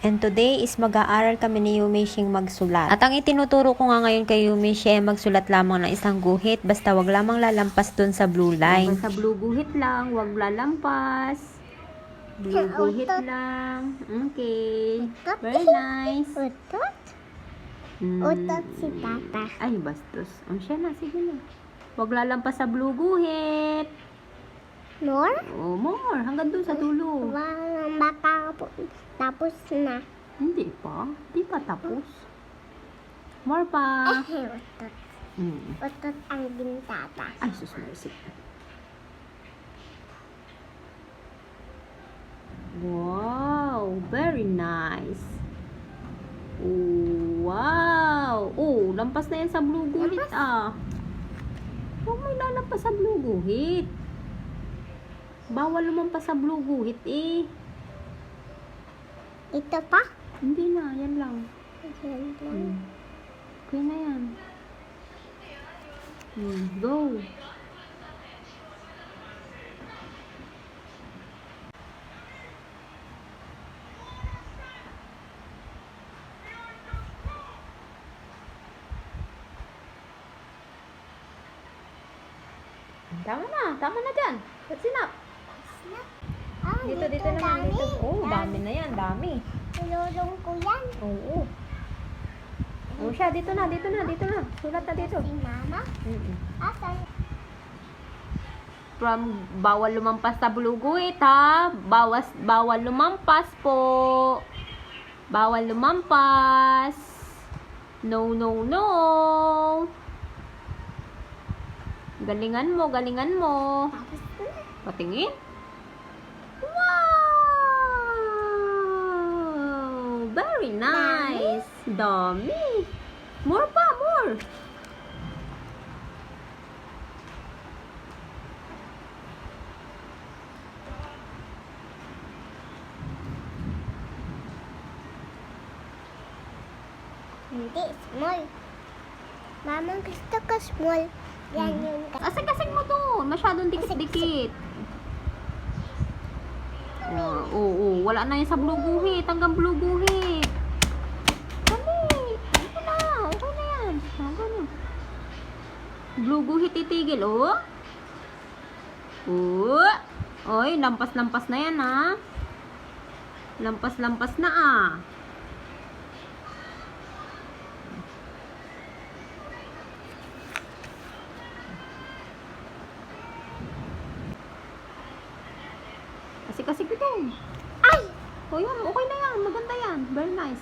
And today is mag-aaral kami ni Yumeshing magsulat. At ang itinuturo ko nga ngayon kay Yumeshi ay magsulat lamang ng isang guhit. Basta wag lamang lalampas dun sa blue line. Sa blue guhit lang, wag lalampas. Blue guhit lang. Okay. Very nice. Utot? Utot si Papa. Ay, bastos. Siya na, sige na. Wag lalampas sa blue guhit. More? Oh, more. Hanggang dun sa dulo. Baka tapos na. Hindi pa. Hindi pa tapos. More pa. Utot. Utot ang bintata. Ay, sus mercy. Wow. Very nice. Wow. Oh, lampas na yan sa blue guhit ah. Huwag mo ilalagpas sa blue guhit. Bawal lumampas sa blue guhit eh. Ito pa? Hindi na, yan lang. Yan lang. Okay na yan. Go. Tama na dyan. That's enough. Dito naman. Dami. Dito. Oh, dami na yan, dami. Ilulong ko yan. Oo. Oh, siya, dito na. Sulat na dito. Si Mama? Asan? From bawal lumampas sa blue guhit ha. Bawal lumampas po. Bawal lumampas. No. Galingan mo. Tapos na. Patingin. Wow! Very nice. Dami. More pa, more. Hindi, small. Mama, gusto ko small. Yan yung... Asig-asig mo doon. Masyadong dikit-dikit. Oo. Wala na yan sa blue guhit. Hanggang blue guhit. Dali. Ito na. Okay na yan. Ganun. Blue guhit titigil. Oy, lampas-lampas na yan ha. Lampas-lampas na ah. Kasi ito. Ay! O yan, okay na yan. Maganda yan. Very nice.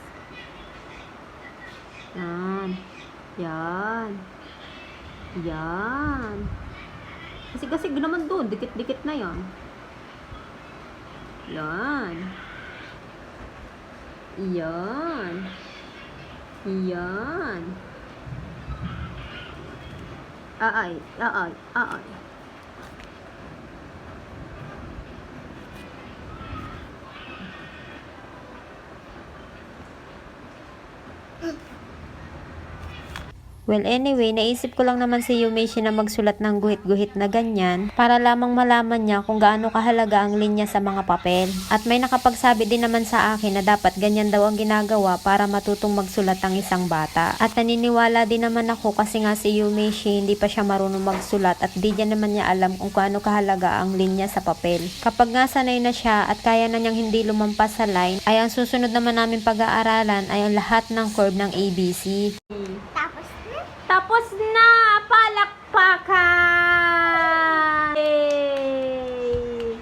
Yan. Kasi naman doon. Dikit-dikit na yan. Yan. Aay. Well, anyway, naisip ko lang naman si Yumeshi na magsulat ng guhit-guhit na ganyan para lamang malaman niya kung gaano kahalaga ang linya sa mga papel. At may nakapagsabi din naman sa akin na dapat ganyan daw ang ginagawa para matutong magsulat ang isang bata. At naniniwala din naman ako kasi nga si Yumeshi hindi pa siya marunong magsulat at di niya naman niya alam kung gaano kahalaga ang linya sa papel. Kapag nga sanay na siya at kaya na niyang hindi lumampas sa line, ay ang susunod naman namin pag-aaralan ay ang lahat ng curve ng ABC. Tapos na! Palakpakan! Yay!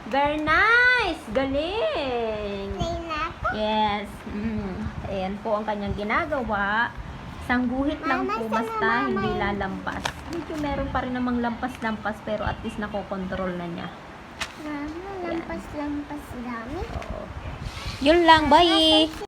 Very nice! Galing! Play na ako? Yes. Ayan po ang kanyang ginagawa. Isang guhit lang po basta hindi lalampas. Medyo meron pa rin namang lampas-lampas pero at least nakokontrol na niya. Mama, lampas dami. Oo. Yun lang. Bye!